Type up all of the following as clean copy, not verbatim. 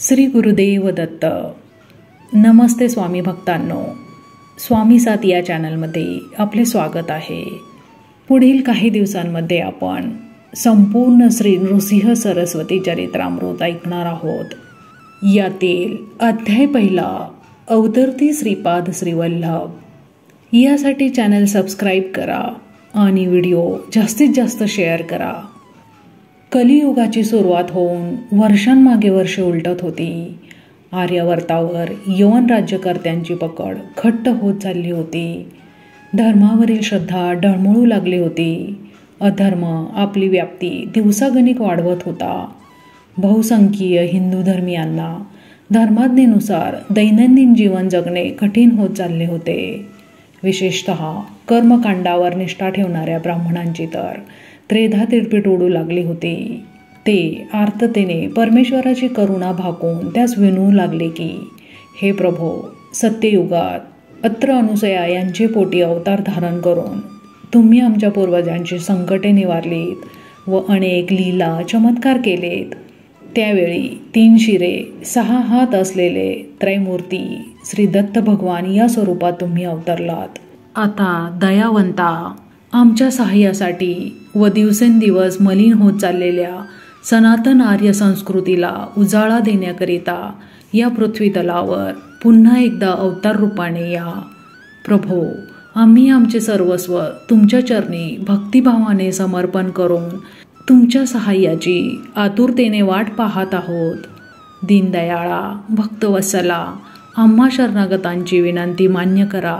श्री गुरुदेव दत्त. नमस्ते स्वामी भक्तांनो, स्वामी साथ या चॅनलमध्ये आपले स्वागत आहे. पुढील काही दिवसांमध्ये आपण संपूर्ण श्री नृसिंह सरस्वती चरित्रामृत ऐकणार आहोत. यातील अध्याय पहिला, अवतरती श्रीपाद श्रीवल्लभ. यासाठी चॅनल सबस्क्राईब करा आणि व्हिडिओ जास्तीत जास्त शेअर करा. कलियुगाची सुरुवात होऊन वर्षांमागे वर्ष उलटत होती. आर्यावर्तावर यवन राज्यकर्त्यांची पकड घट्ट होत चालली होती. धर्मावरील श्रद्धा डळमळू लागली होती. अधर्म आपली व्याप्ती दिवसागणिक वाढवत होता. बहुसंख्यीय हिंदू धर्मियांना धर्माज्ञेनुसार दैनंदिन जीवन जगणे कठीण होत चालले होते. विशेषतः कर्मकांडावर निष्ठा ठेवणाऱ्या ब्राह्मणांची तर त्रेधा तिरपीट उडू लागली होती. ते आर्ततेने परमेश्वराची करुणा भाकून त्यास विनवू लागले की, हे प्रभो, सत्ययुगात अत्र अनुसया यांचे पोटी अवतार धारण करून तुम्ही आमच्या पूर्वजांची संकटे निवारलीत व अनेक लीला चमत्कार केलेत. त्यावेळी 3 शिरे 6 हात असलेले त्रैमूर्ती श्री दत्त भगवान या स्वरूपात तुम्ही अवतरलात. आता दयावंता, आमच्या सहाय्यासाठी व दिवसेंदिवस मलिन होत चाललेल्या सनातन आर्य संस्कृतीला उजाळा देण्याकरिता या पृथ्वीतलावर पुन्हा एकदा अवतार रूपाने या. प्रभो, आम्ही आमचे सर्वस्व तुमच्या चरणी भक्तिभावाने समर्पण करून तुमच्या सहाय्याची आतुरतेने वाट पाहत आहोत. दीनदयाळा, भक्तवत्सला, आम्हा शरणागतांची विनंती मान्य करा.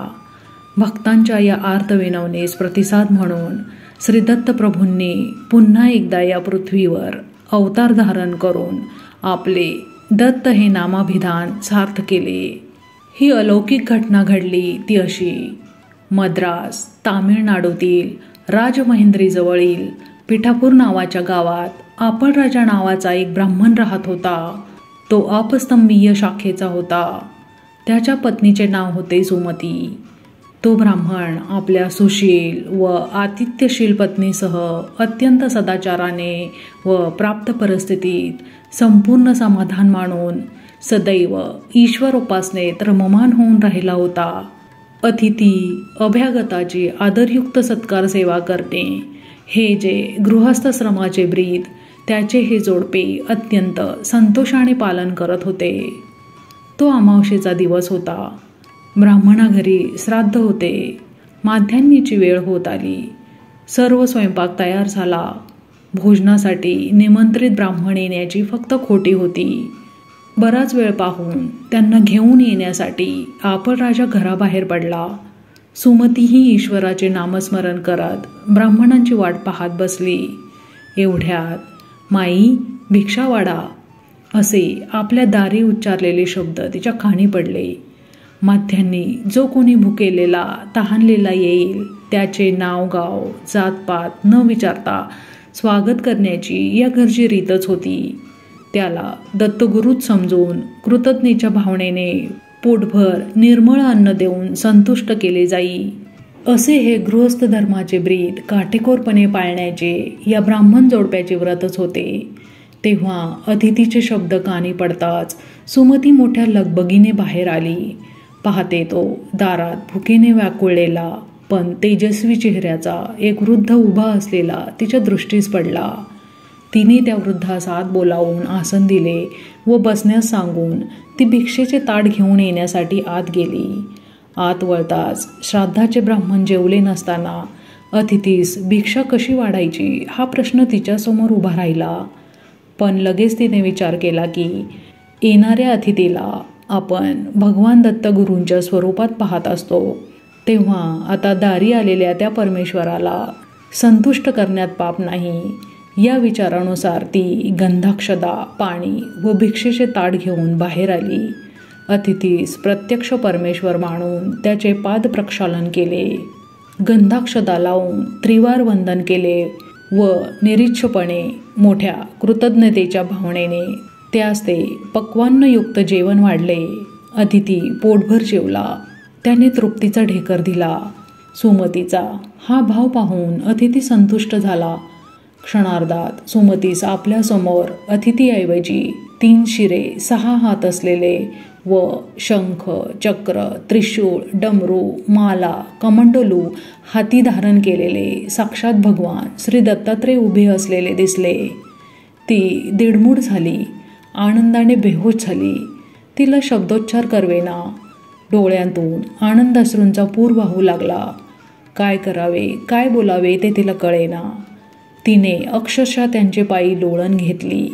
भक्तांच्या या आर्त विनवणीस प्रतिसाद म्हणून श्री दत्त प्रभूंनी पुन्हा एकदा या पृथ्वीवर अवतार धारण करून आपले दत्त हे नामाभिधान सार्थ केले. ही अलौकिक घटना घडली ती अशी: मद्रास, तामिळनाडूतील राजमहेंद्रीजवळील पिठापूर नावाच्या गावात आपण राजा नावाचा एक ब्राह्मण राहत होता. तो अपस्तंभीय शाखेचा होता. त्याच्या पत्नीचे नाव होते सुमती. तो ब्राह्मण आपल्या सुशील व आतिथ्यशील पत्नीसह अत्यंत सदाचाराने व प्राप्त परिस्थितीत संपूर्ण समाधान मानून सदैव ईश्वर उपासनेत रममान होऊन राहिला होता. अतिथी अभ्यागताची आदरयुक्त सत्कार सेवा करणे हे जे गृहस्थश्रमाचे ब्रीद, त्याचे हे जोडपे अत्यंत संतोषाने पालन करत होते. तो अमावस्येचा दिवस होता. ब्राह्मणाघरी श्राद्ध होते. माध्यान्हीची वेळ होत आली. सर्व स्वयंपाक तयार झाला. भोजनासाठी निमंत्रित ब्राह्मण येण्याची फक्त खोटी होती. बराच वेळ पाहून त्यांना घेऊन येण्यासाठी आपण राजा घराबाहेर पडला. सुमतीही ईश्वराचे नामस्मरण करत ब्राह्मणांची वाट पाहत बसली. एवढ्यात, माई, भिक्षा वाढा असे आपल्या दारी उच्चारलेले शब्द तिच्या कानी पडले. माध्यान्ही जो कोणी भुकेलेला तहानलेला येईल त्याचे नाव, गाव, जातपात न विचारता स्वागत करण्याची या घरची रीतच होती. त्याला दत्तगुरूच समजून कृतज्ञतेच्या भावनेने पोटभर निर्मळ अन्न देऊन संतुष्ट केले जाई. असे हे गृहस्थ धर्माचे ब्रीद काटेकोरपणे पाळण्याचे या ब्राह्मण जोडप्याचे व्रतच होते. तेव्हा अतिथीचे शब्द कानी पडताच सुमती मोठ्या लगबगीने बाहेर आली. पाहते तो दारात भुकेने व्याकुळलेला पण तेजस्वी चेहऱ्याचा एक वृद्ध उभा असलेला तिच्या दृष्टीस पडला. तिने त्या वृद्धास आत बोलावून आसन दिले व बसण्यास सांगून ती भिक्षेचे ताट घेऊन येण्यासाठी आत गेली. आत वळताच श्राद्धाचे ब्राह्मण जेवले नसताना अतिथीस भिक्षा कशी वाढायची हा प्रश्न तिच्यासमोर उभा राहिला. पण लगेच तिने विचार केला की येणाऱ्या अतिथीला आपण भगवान दत्तगुरूंच्या स्वरूपात पाहत असतो, तेव्हा आता दारी आलेल्या त्या परमेश्वराला संतुष्ट करण्यात पाप नाही. या विचारानुसार ती गंधाक्षदा, पाणी व भिक्षेचे ताट घेऊन बाहेर आली. अतिथीस प्रत्यक्ष परमेश्वर मानून त्याचे पाद प्रक्षालन केले. गंधाक्षदा लावून त्रिवार वंदन केले व निरीच्छपणे मोठ्या कृतज्ञतेच्या भावनेने त्यास ते पक्वान्नयुक्त जेवण वाढले. अतिथी पोटभर जेवला. त्याने तृप्तीचा ढेकर दिला. सुमतीचा हा भाव पाहून अतिथी संतुष्ट झाला. क्षणार्धात सुमतीस आपल्यासमोर अतिथीऐवजी 3 शिरे 6 हात असलेले व शंख, चक्र, त्रिशूळ, डमरू, माला, कमंडलू हाती धारण केलेले साक्षात भगवान श्री दत्तात्रय उभे असलेले दिसले. ती दिडमूड झाली, आनंदाने बेहोश झाली. तिला शब्दोच्चार करवेना. डोळ्यांतून आनंदाश्रूंचा पूर वाहू लागला. काय करावे, काय बोलावे ते तिला कळेना. तिने अक्षरशः त्यांचे पायी लोळण घेतली.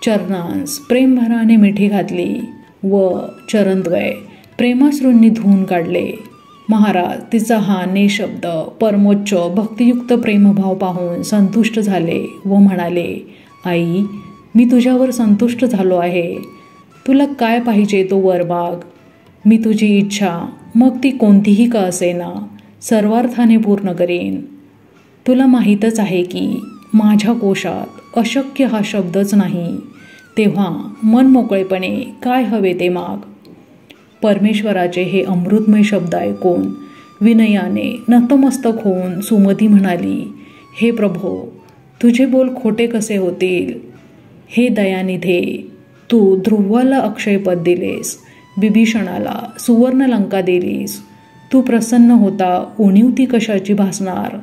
चरणांस प्रेमभराने मिठी घातली व चरणद्वय प्रेमाश्रूंनी धुवून काढले. महाराज तिचा हा निशब्द परमोच्च भक्तियुक्त प्रेमभाव पाहून संतुष्ट झाले व म्हणाले, आई, मी तुझ्यावर संतुष्ट झालो आहे. तुला काय पाहिजे तो वर माग. मी तुझी इच्छा, मग ती कोणतीही का असेना, सर्वार्थाने पूर्ण करेन. तुला माहीतच आहे की माझ्या कोशात अशक्य हा शब्दच नाही. तेव्हा मन मोकळेपणे काय हवे ते माग. परमेश्वराचे हे अमृतमय शब्द ऐकून विनयाने नतमस्तक होऊन सुमती म्हणाली, हे प्रभो, तुझे बोल खोटे कसे होतील. हे दयानिधे, तू ध्रुवाला अक्षयपद दिलेस, बिभीषणाला सुवर्ण लंका दिलीस. तू प्रसन्न होता उणीव ती कशाची भासणार.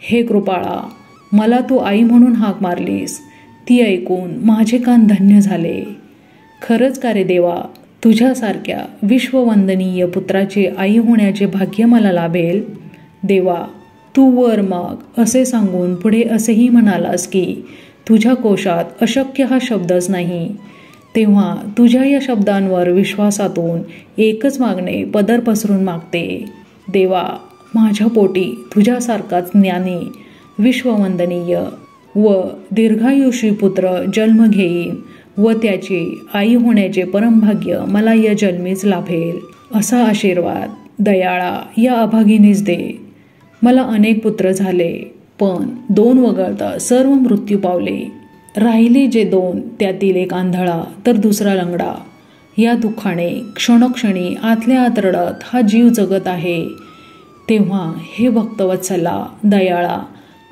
हे कृपाळा, मला तू आई म्हणून हाक मारलीस, ती ऐकून माझे कान धन्य झाले. खरंच का रे देवा, तुझ्यासारख्या विश्ववंदनीय पुत्राची आई होण्याचे भाग्य मला लाभेल. देवा, तू वर माग असे सांगून पुढे असेही म्हणालास की तुझ्या कोशात अशक्य हा शब्दच नाही. तेव्हा तुझ्या या शब्दांवर विश्वासातून एकच मागणे पदर पसरून मागते. देवा, माझ्या पोटी तुझ्यासारखाच ज्ञानी, विश्ववंदनीय व दीर्घायुषी पुत्र जन्म घेईन व त्याची आई होण्याचे परमभाग्य मला या जन्मीच लाभेल. असा आशीर्वाद दयाळा या अभागिनीस दे. मला अनेक पुत्र झाले, पण 2 वगळता सर्व मृत्यू पावले. राहिले जे 2, त्यातील एक आंधळा तर दुसरा लंगडा. या दुःखाने क्षणोक्षणी आतल्या आत रडत हा जीव जगत आहे. तेव्हा हे भक्तवत्सला दयाळा,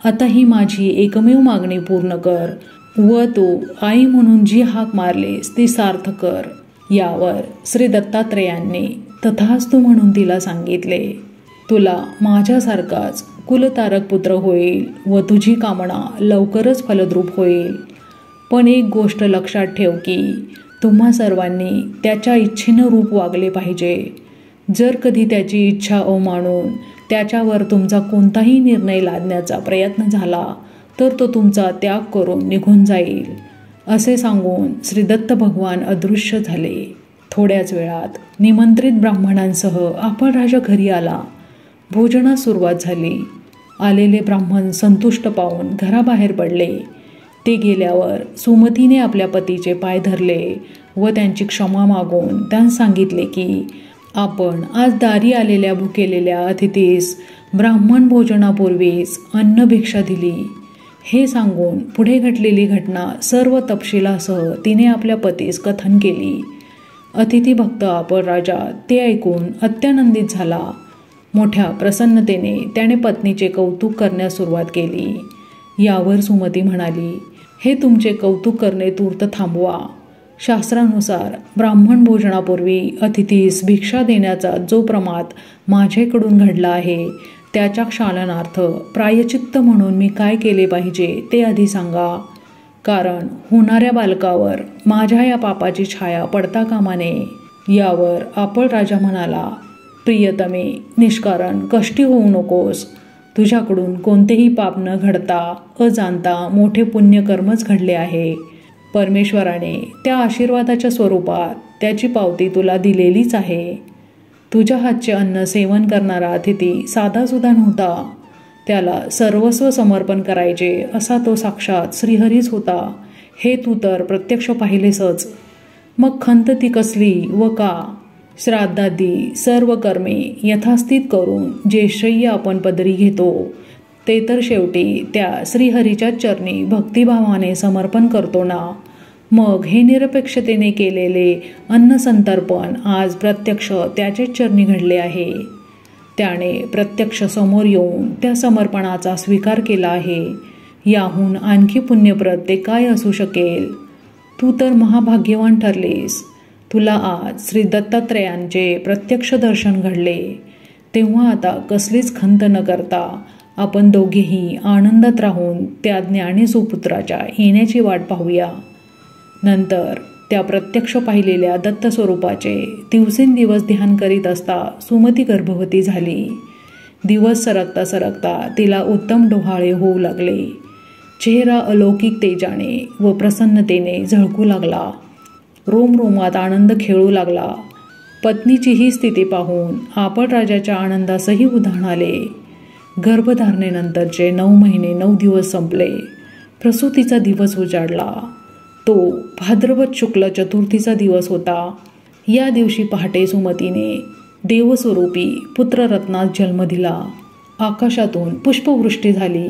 आता ही माझी एकमेव मागणी पूर्ण कर व तू आई म्हणून जी हाक मारलीस ती सार्थ कर. यावर श्री दत्तात्रेयांनी तथास्तु म्हणून तिला सांगितले, तुला माझ्यासारखाच कुलतारक पुत्र होईल व तुझी कामना लवकरच फलद्रूप होईल. पण एक गोष्ट लक्षात ठेव की तुम्हा सर्वांनी त्याच्या इच्छेनं रूप वागले पाहिजे. जर कधी त्याची इच्छा अवमानून त्याच्यावर तुमचा कोणताही निर्णय लादण्याचा प्रयत्न झाला तर तो तुमचा त्याग करून निघून जाईल. असे सांगून श्री दत्त भगवान अदृश्य झाले. थोड्याच वेळात निमंत्रित ब्राह्मणांसह आपण राजा घरी आला. भोजनास सुरुवात झाली. आलेले ब्राह्मण संतुष्ट पाहून घराबाहेर पडले. ते गेल्यावर सुमतीने आपल्या पतीचे पाय धरले व त्यांची क्षमा मागून त्यांना सांगितले की आपण आज दारी आलेल्या भुकेलेल्या अतिथीस ब्राह्मण भोजनापूर्वीच अन्न भिक्षा दिली. हे सांगून पुढे घडलेली घटना सर्व तपशिलासह तिने आपल्या पतीस कथन केली. अतिथी भक्त आपण राजा ते ऐकून अत्यानंदित झाला. मोठ्या प्रसन्नतेने त्याने पत्नीचे कौतुक करण्यास सुरुवात केली. यावर सुमती म्हणाली, हे तुमचे कौतुक करणे तूर्त थांबवा. शास्त्रानुसार ब्राह्मण भोजनापूर्वी अतिथीस भिक्षा देण्याचा जो प्रमाद माझ्याकडून घडला आहे त्याच्या क्षालनार्थ प्रायचित्त म्हणून मी काय केले पाहिजे ते आधी सांगा. कारण होणाऱ्या बालकावर माझ्या या पापाची छाया पडता कामा नये. यावर आपण राजा म्हणाला, प्रियतमे, निष्कारण कष्टी होऊ नकोस. तुझ्याकडून कोणतेही पाप न घडता अजाणता मोठे पुण्यकर्मच घडले आहे. परमेश्वराने त्या आशीर्वादाच्या स्वरूपात त्याची पावती तुला दिलेलीच आहे. तुझ्या हातचे अन्न सेवन करणारा अतिथी साधासुद्धा नव्हता. त्याला सर्वस्व समर्पण करायचे असा तो साक्षात श्रीहरीच होता. हे तू तर प्रत्यक्ष पाहिलेसच. मग खंत ती कसली व का? श्राद्धादी सर्व कर्मे यथास्थित करून जे श्रेय आपण पदरी घेतो ते तर शेवटी त्या श्रीहरीच्या चरणी भक्तिभावाने समर्पण करतो ना. मग हे निरपेक्षतेने केलेले अन्नसंतर्पण आज प्रत्यक्ष त्याचेच चरणी घडले आहे. त्याने प्रत्यक्ष समोर येऊन त्या समर्पणाचा स्वीकार केला आहे. याहून आणखी पुण्यप्रद ते काय असू शकेल. तू तर महाभाग्यवान ठरलीस. तुला आज श्री दत्तात्रेयांचे प्रत्यक्ष दर्शन घडले. तेव्हा आता कसलीच खंत न करता आपण दोघेही आनंदात राहून त्या ज्ञानी सुपुत्राच्या येण्याची वाट पाहूया. नंतर त्या प्रत्यक्ष पाहिलेल्या दत्तस्वरूपाचे दिवसेंदिवस ध्यान करीत असता सुमती गर्भवती झाली. दिवस सरकता सरकता तिला उत्तम डोहाळे होऊ लागले. चेहरा अलौकिक तेजाने व प्रसन्नतेने झळकू लागला. रोमरोमात आनंद खेळू लागला. पत्नीची ही स्थिती पाहून आपण राजाच्या आनंदासही उधाण आले. गर्भधारणेनंतरचे 9 महिने 9 दिवस संपले. प्रसूतीचा दिवस उजाडला. तो भाद्रपद शुक्ल चतुर्थीचा दिवस होता. या दिवशी पहाटे सुमतीने देवस्वरूपी पुत्ररत्नास जन्म दिला. आकाशातून पुष्पवृष्टी झाली.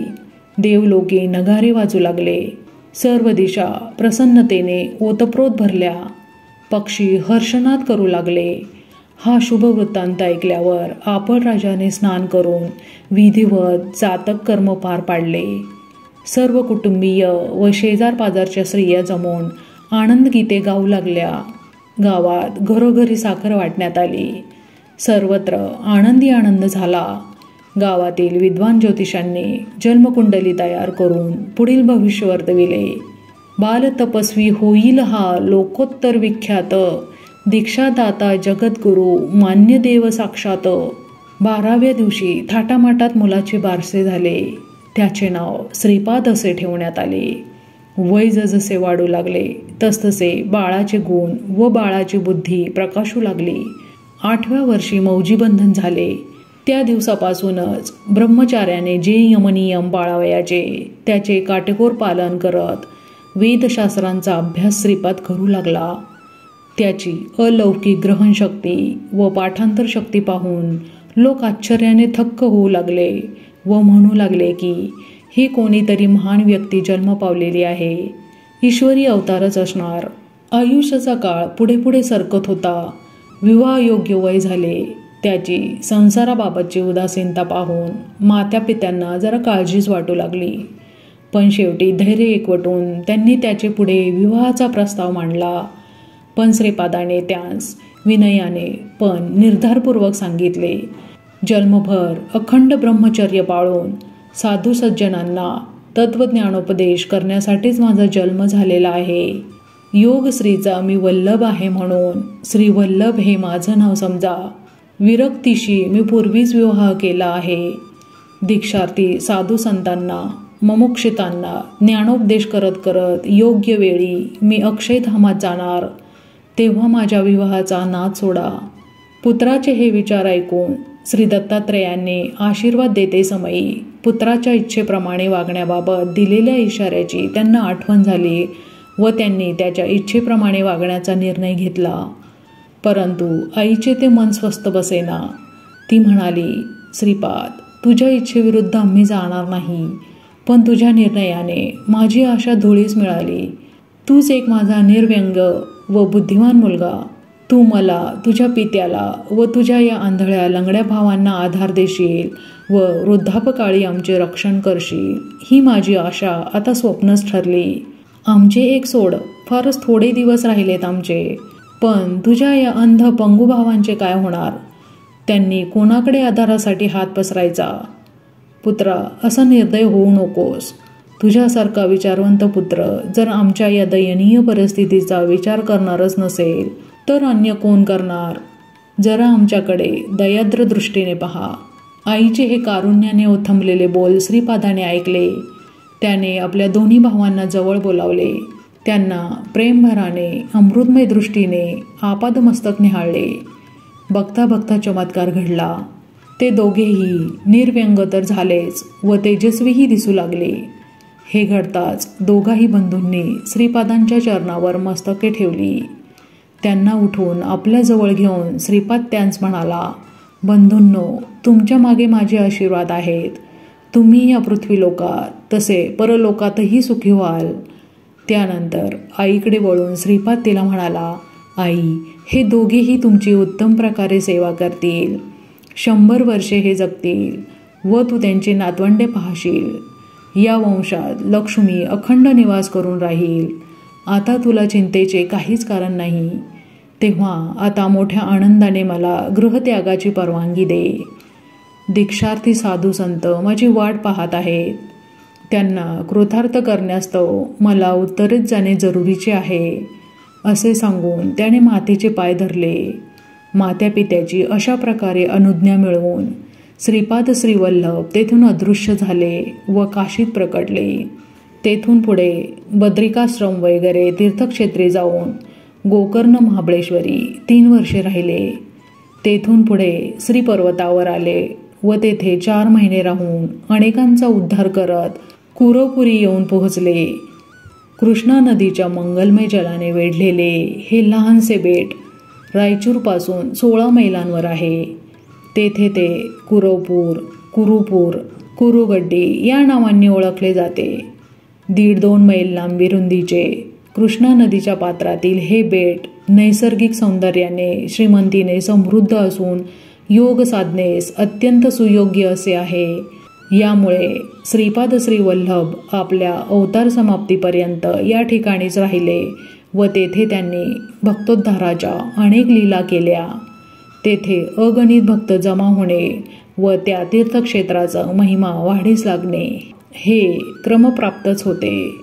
देवलोके नगारे वाजू लागले. सर्व दिशा प्रसन्नतेने ओतप्रोत भरल्या. पक्षी हर्षनाद करू लागले. हा शुभ वृत्तांत ऐकल्यावर आपण राजाने स्नान करून विधिवत जातक कर्म पार पाडले. सर्व कुटुंबीय व शेजार पाजारच्या स्त्रिया जमून आनंदगीते गाऊ लागल्या. गावात घरोघरी साखर वाटण्यात आली. सर्वत्र आनंदी आनंद झाला. गावातील विद्वान ज्योतिषांनी जन्मकुंडली तयार करून पुढील भविष्य वर्तविले. बालतपस्वी होईल हा लोकोत्तर विख्यात, दीक्षादाता जगद्गुरु मान्य देव साक्षात. 12व्या दिवशी थाटामाटात मुलाचे बारसे झाले. त्याचे नाव श्रीपाद असे ठेवण्यात आले. वय जसे वाढू लागले तसतसे बाळाचे गुण व बाळाची बुद्धी प्रकाशू लागली. 8व्या वर्षी मौजीबंधन झाले. त्या दिवसापासूनच ब्रह्मचार्याने जे यमनियम पाळावयाचे त्याचे काटेकोर पालन करत वेदशास्त्रांचा अभ्यास श्रीपाद करू लागला. त्याची अलौकिक ग्रहणशक्ती व पाठांतर शक्ती पाहून लोक आश्चर्याने थक्क होऊ लागले व म्हणू लागले की ही कोणीतरी महान व्यक्ती जन्म पावलेली आहे. ईश्वरी अवतारच असणार. आयुष्याचा काळ पुढे पुढे सरकत होता. विवाहयोग्य वय झाले. त्याची संसाराबाबतची उदासीनता पाहून मात्या पित्यांना जरा काळजीच वाटू लागली. पण शेवटी धैर्य एकवटून त्यांनी त्याचे पुढे विवाहाचा प्रस्ताव मांडला. पण श्रीपादाने त्यास विनयाने पण निर्धारपूर्वक सांगितले, जन्मभर अखंड ब्रह्मचर्य पाळून साधू सज्जनांना तत्वज्ञानोपदेश करण्यासाठीच माझा जन्म झालेला आहे. योग श्रीचा मी वल्लभ आहे म्हणून श्री वल्लभ हे माझं नाव समजा. विरक्तीशी मी पूर्वीच विवाह केला आहे. दीक्षार्थी साधू संतांना मुमुक्षितांना ज्ञानोपदेश करत करत योग्य वेळी मी अक्षयधामात जाणार. तेव्हा माझ्या विवाहाचा नाद सोडा. पुत्राचे हे विचार ऐकून श्री दत्तात्रेयांनी आशीर्वाद देते समयी पुत्राच्या इच्छेप्रमाणे वागण्याबाबत दिलेल्या इशाऱ्याची त्यांना आठवण झाली व त्यांनी त्याच्या इच्छेप्रमाणे वागण्याचा निर्णय घेतला. परंतु आईचे ते मन स्वस्थ बसेना. ती म्हणाली, श्रीपाद, तुझ्या इच्छेविरुद्ध आम्ही जाणार नाही. पण तुझ्या निर्णयाने माझी आशा धुळीस मिळाली. तूच एक माझा निर्व्यंग व बुद्धिमान मुलगा. तू मला, तुझ्या पित्याला व तुझ्या या आंधळ्या लंगड्या भावांना आधार देशील व वृद्धापकाळी आमचे रक्षण करशील. ही माझी आशा आता स्वप्नच ठरली. आमचे एक सोड, फारच थोडे दिवस राहिलेत आमचे. पण तुझ्या या अंध पंगू भावांचे काय होणार? त्यांनी कोणाकडे आधारासाठी हात पसरायचा? पुत्रा, असा निर्दय होऊ नकोस. तुझ्यासारखा विचारवंत पुत्र जर आमच्या या दयनीय परिस्थितीचा विचार करणारच नसेल तर अन्य कोण करणार? जरा आमच्याकडे दयाद्र दृष्टीने पहा. आईचे हे कारुण्याने ओथंबलेले बोल श्रीपादाने ऐकले. त्याने आपल्या दोन्ही भावांना जवळ बोलावले. त्यांना प्रेमभराने अमृतमय दृष्टीने आपादमस्तक निहाळले. बघता बघता चमत्कार घडला. ते दोघेही निर्व्यंग तर झालेच व तेजस्वीही दिसू लागले. हे घडताच दोघाही बंधूंनी श्रीपादांच्या चरणावर मस्तके ठेवली. त्यांना उठवून आपल्याजवळ घेऊन श्रीपाद त्यांस म्हणाला, बंधूंनो, तुमच्या मागे माझे आशीर्वाद आहेत. तुम्ही या पृथ्वीलोकात तसे परलोकातही सुखी व्हाल. त्यानंतर आईकडे वळून श्रीपाद तिला म्हणाला, आई, हे दोघेही तुमची उत्तम प्रकारे सेवा करतील. 100 वर्षे हे जगतील व तू त्यांची नातवंडे पाहशील. या वंशात लक्ष्मी अखंड निवास करून राहील. आता तुला चिंतेचे काहीच कारण नाही, तेव्हा आता मोठ्या आनंदाने मला गृहत्यागाची परवानगी दे. दीक्षार्थी साधू संत माझी वाट पाहत आहेत. त्यांना कृतार्थ करण्यास्तव मला उत्तरेत जाणे जरुरीचे आहे, असे सांगून त्याने मातेचे पाय धरले. मात्यापित्याची अशा प्रकारे अनुज्ञा मिळवून श्रीपाद श्रीवल्लभ तेथून अदृश्य झाले व काशीत प्रकटले. तेथून पुढे बद्रिकाश्रम वगैरे तीर्थक्षेत्री जाऊन गोकर्ण महाबळेश्वरी 3 वर्षे राहिले. तेथून पुढे श्रीपर्वतावर आले व तेथे 4 महिने राहून अनेकांचा उद्धार करत कुरोपुरी येऊन पोहोचले. कृष्णा नदीच्या मंगलमय जलाने वेढलेले हे लहानसे बेट रायचूरपासून 16 मैलांवर आहे. तेथे ते कुरवपूर, कुरुपूर, कुरुगड्डी या नावांनी ओळखले जाते. 1.5-2 मैल लांबी रुंदीचे कृष्णा नदीच्या पात्रातील हे बेट नैसर्गिक सौंदर्याने श्रीमंतीने समृद्ध असून योग साधनेस अत्यंत सुयोग्य असे आहे. यामुळे श्रीपाद श्रीवल्लभ आपल्या अवतार समाप्तीपर्यंत या ठिकाणीच राहिले व तेथे त्यांनी भक्तोद्धाराच्या अनेक लीला केल्या. तेथे अगणित भक्त जमा होणे व त्या तीर्थक्षेत्राचा महिमा वाढीस लागणे हे क्रमप्राप्तच होते.